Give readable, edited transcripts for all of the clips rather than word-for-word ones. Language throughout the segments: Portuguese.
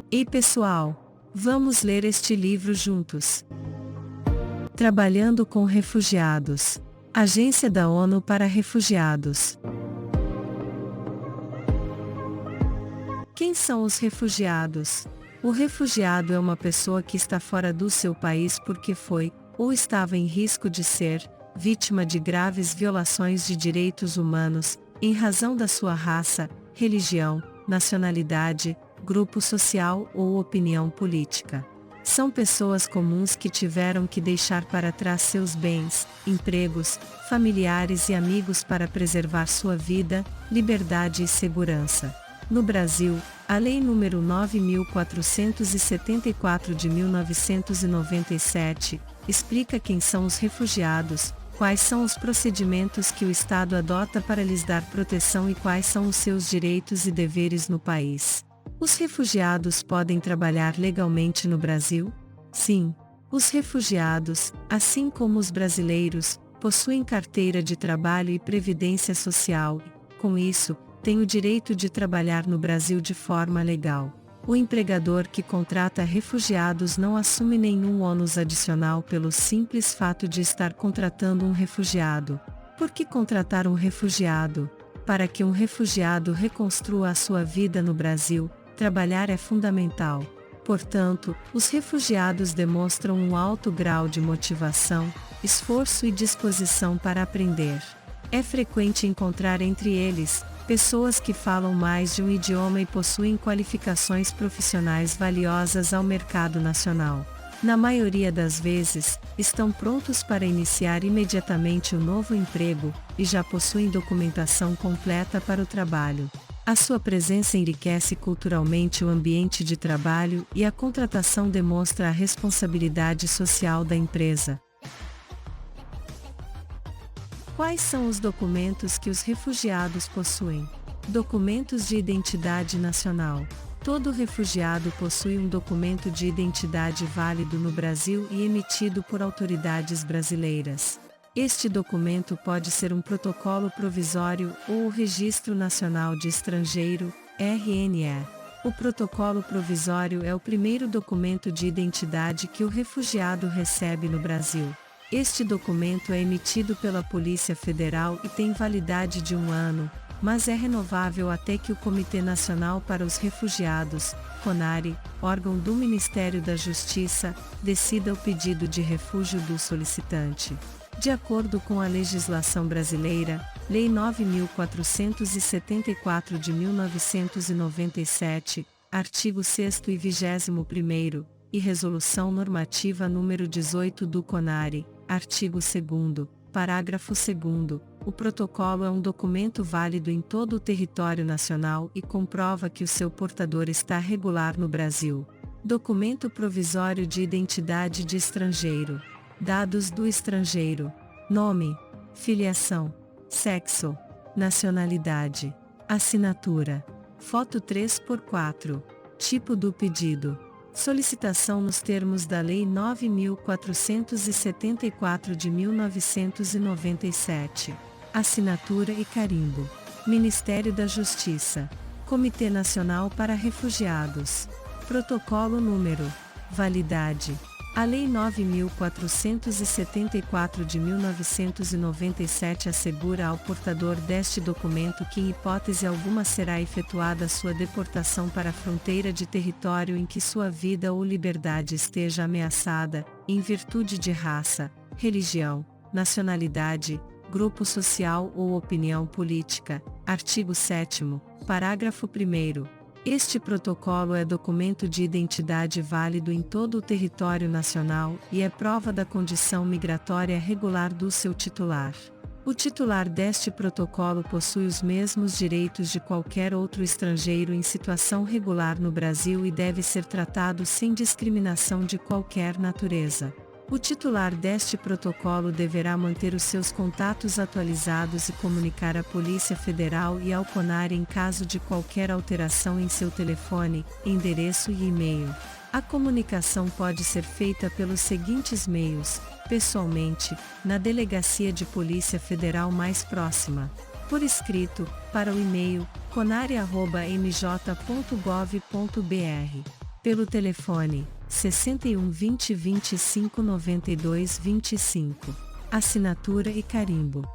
Ei pessoal, vamos ler este livro juntos. Trabalhando com Refugiados. Agência da ONU para Refugiados. Quem são os refugiados? O refugiado é uma pessoa que está fora do seu país porque foi, ou estava em risco de ser, vítima de graves violações de direitos humanos, em razão da sua raça, religião, nacionalidade, grupo social ou opinião política. São pessoas comuns que tiveram que deixar para trás seus bens, empregos, familiares e amigos para preservar sua vida, liberdade e segurança. No Brasil, a Lei nº 9.474 de 1997 explica quem são os refugiados, quais são os procedimentos que o Estado adota para lhes dar proteção e quais são os seus direitos e deveres no país. Os refugiados podem trabalhar legalmente no Brasil? Sim. Os refugiados, assim como os brasileiros, possuem carteira de trabalho e previdência social e, com isso, têm o direito de trabalhar no Brasil de forma legal. O empregador que contrata refugiados não assume nenhum ônus adicional pelo simples fato de estar contratando um refugiado. Por que contratar um refugiado? Para que um refugiado reconstrua a sua vida no Brasil, trabalhar é fundamental. Portanto, os refugiados demonstram um alto grau de motivação, esforço e disposição para aprender. É frequente encontrar entre eles pessoas que falam mais de um idioma e possuem qualificações profissionais valiosas ao mercado nacional. Na maioria das vezes, estão prontos para iniciar imediatamente o novo emprego, e já possuem documentação completa para o trabalho. A sua presença enriquece culturalmente o ambiente de trabalho e a contratação demonstra a responsabilidade social da empresa. Quais são os documentos que os refugiados possuem? Documentos de identidade nacional. Todo refugiado possui um documento de identidade válido no Brasil e emitido por autoridades brasileiras. Este documento pode ser um protocolo provisório ou o Registro Nacional de Estrangeiro, RNE. O protocolo provisório é o primeiro documento de identidade que o refugiado recebe no Brasil. Este documento é emitido pela Polícia Federal e tem validade de 1 ano, mas é renovável até que o Comitê Nacional para os Refugiados, CONARE, órgão do Ministério da Justiça, decida o pedido de refúgio do solicitante. De acordo com a legislação brasileira, Lei 9.474 de 1997, artigo 6º e 21º, e Resolução Normativa nº 18 do CONARE, artigo 2º, parágrafo 2º, o protocolo é um documento válido em todo o território nacional e comprova que o seu portador está regular no Brasil. Documento provisório de identidade de estrangeiro. Dados do estrangeiro: nome, filiação, sexo, nacionalidade, assinatura, foto 3x4, tipo do pedido. Solicitação nos termos da Lei 9.474 de 1997. Assinatura e carimbo. Ministério da Justiça. Comitê Nacional para Refugiados. Protocolo número. Validade. A Lei 9.474 de 1997 assegura ao portador deste documento que em hipótese alguma será efetuada sua deportação para a fronteira de território em que sua vida ou liberdade esteja ameaçada, em virtude de raça, religião, nacionalidade, grupo social ou opinião política. Artigo 7º, parágrafo 1º. Este protocolo é documento de identidade válido em todo o território nacional e é prova da condição migratória regular do seu titular. O titular deste protocolo possui os mesmos direitos de qualquer outro estrangeiro em situação regular no Brasil e deve ser tratado sem discriminação de qualquer natureza. O titular deste protocolo deverá manter os seus contatos atualizados e comunicar à Polícia Federal e ao CONARE em caso de qualquer alteração em seu telefone, endereço e e-mail. A comunicação pode ser feita pelos seguintes meios: pessoalmente, na Delegacia de Polícia Federal mais próxima; por escrito, para o e-mail conare@mj.gov.br; pelo telefone 61 20 25 92 25. Assinatura e carimbo.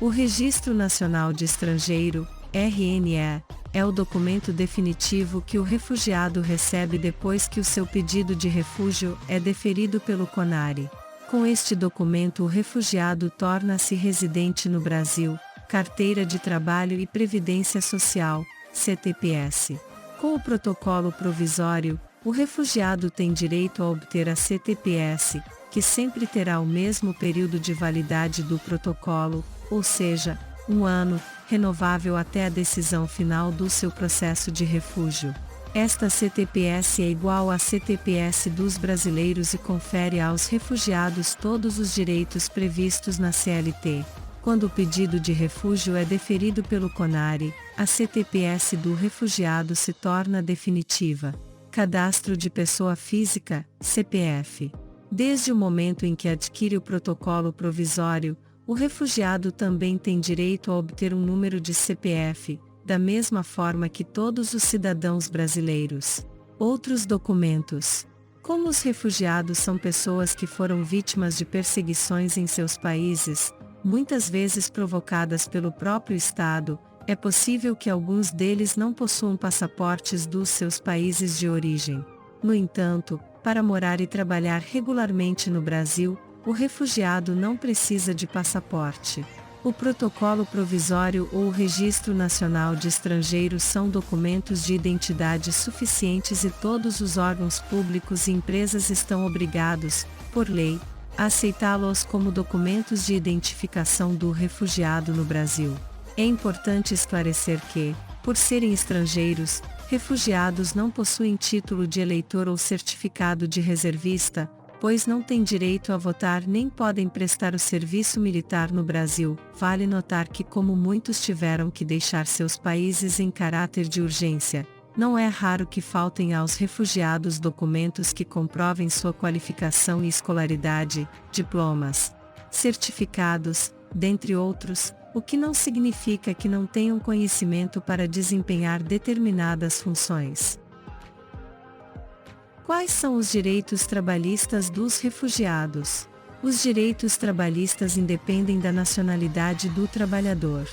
O Registro Nacional de Estrangeiro, RNE, é o documento definitivo que o refugiado recebe depois que o seu pedido de refúgio é deferido pelo CONARE. Com este documento o refugiado torna-se residente no Brasil, Carteira de Trabalho e Previdência Social, CTPS. Com o protocolo provisório, o refugiado tem direito a obter a CTPS, que sempre terá o mesmo período de validade do protocolo, ou seja, 1 ano, renovável até a decisão final do seu processo de refúgio. Esta CTPS é igual à CTPS dos brasileiros e confere aos refugiados todos os direitos previstos na CLT. Quando o pedido de refúgio é deferido pelo CONARE, a CTPS do refugiado se torna definitiva. Cadastro de Pessoa Física, CPF. Desde o momento em que adquire o protocolo provisório, o refugiado também tem direito a obter um número de CPF, da mesma forma que todos os cidadãos brasileiros. Outros documentos. Como os refugiados são pessoas que foram vítimas de perseguições em seus países, muitas vezes provocadas pelo próprio Estado, é possível que alguns deles não possuam passaportes dos seus países de origem. No entanto, para morar e trabalhar regularmente no Brasil, o refugiado não precisa de passaporte. O protocolo provisório ou o Registro Nacional de Estrangeiros são documentos de identidade suficientes e todos os órgãos públicos e empresas estão obrigados, por lei, a aceitá-los como documentos de identificação do refugiado no Brasil. É importante esclarecer que, por serem estrangeiros, refugiados não possuem título de eleitor ou certificado de reservista, pois não têm direito a votar nem podem prestar o serviço militar no Brasil. Vale notar que, como muitos tiveram que deixar seus países em caráter de urgência, não é raro que faltem aos refugiados documentos que comprovem sua qualificação e escolaridade, diplomas, certificados, dentre outros, o que não significa que não tenham conhecimento para desempenhar determinadas funções. Quais são os direitos trabalhistas dos refugiados? Os direitos trabalhistas independem da nacionalidade do trabalhador.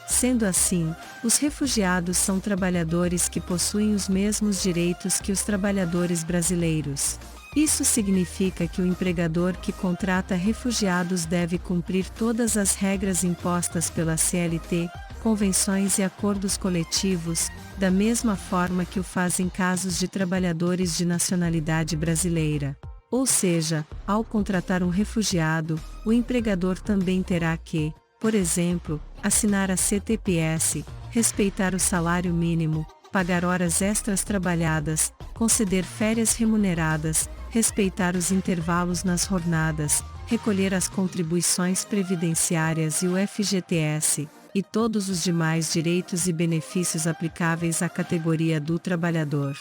Sendo assim, os refugiados são trabalhadores que possuem os mesmos direitos que os trabalhadores brasileiros. Isso significa que o empregador que contrata refugiados deve cumprir todas as regras impostas pela CLT, convenções e acordos coletivos, da mesma forma que o faz em casos de trabalhadores de nacionalidade brasileira. Ou seja, ao contratar um refugiado, o empregador também terá que, por exemplo, assinar a CTPS, respeitar o salário mínimo, pagar horas extras trabalhadas, conceder férias remuneradas, respeitar os intervalos nas jornadas, recolher as contribuições previdenciárias e o FGTS, e todos os demais direitos e benefícios aplicáveis à categoria do trabalhador.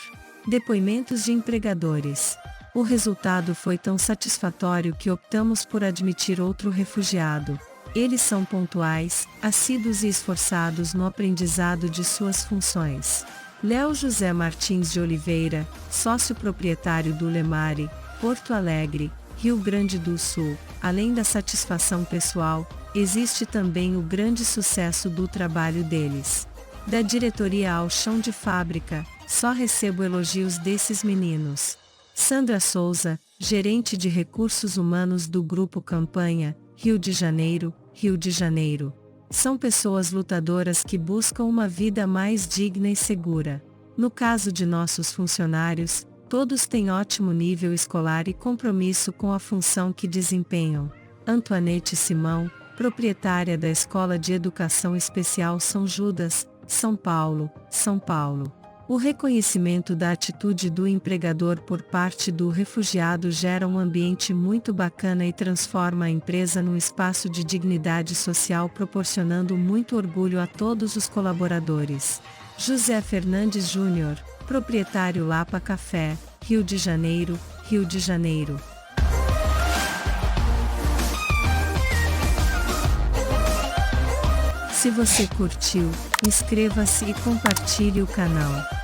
Depoimentos de empregadores. O resultado foi tão satisfatório que optamos por admitir outro refugiado. Eles são pontuais, assíduos e esforçados no aprendizado de suas funções. Léo José Martins de Oliveira, sócio proprietário do Lemare, Porto Alegre, Rio Grande do Sul. Além da satisfação pessoal, existe também o grande sucesso do trabalho deles. Da diretoria ao chão de fábrica, só recebo elogios desses meninos. Sandra Souza, gerente de recursos humanos do Grupo Campanha, Rio de Janeiro, Rio de Janeiro. São pessoas lutadoras que buscam uma vida mais digna e segura. No caso de nossos funcionários, todos têm ótimo nível escolar e compromisso com a função que desempenham. Antoinette Simão, proprietária da Escola de Educação Especial São Judas, São Paulo, São Paulo. O reconhecimento da atitude do empregador por parte do refugiado gera um ambiente muito bacana e transforma a empresa num espaço de dignidade social, proporcionando muito orgulho a todos os colaboradores. José Fernandes Júnior, proprietário Lapa Café, Rio de Janeiro, Rio de Janeiro. Se você curtiu, inscreva-se e compartilhe o canal.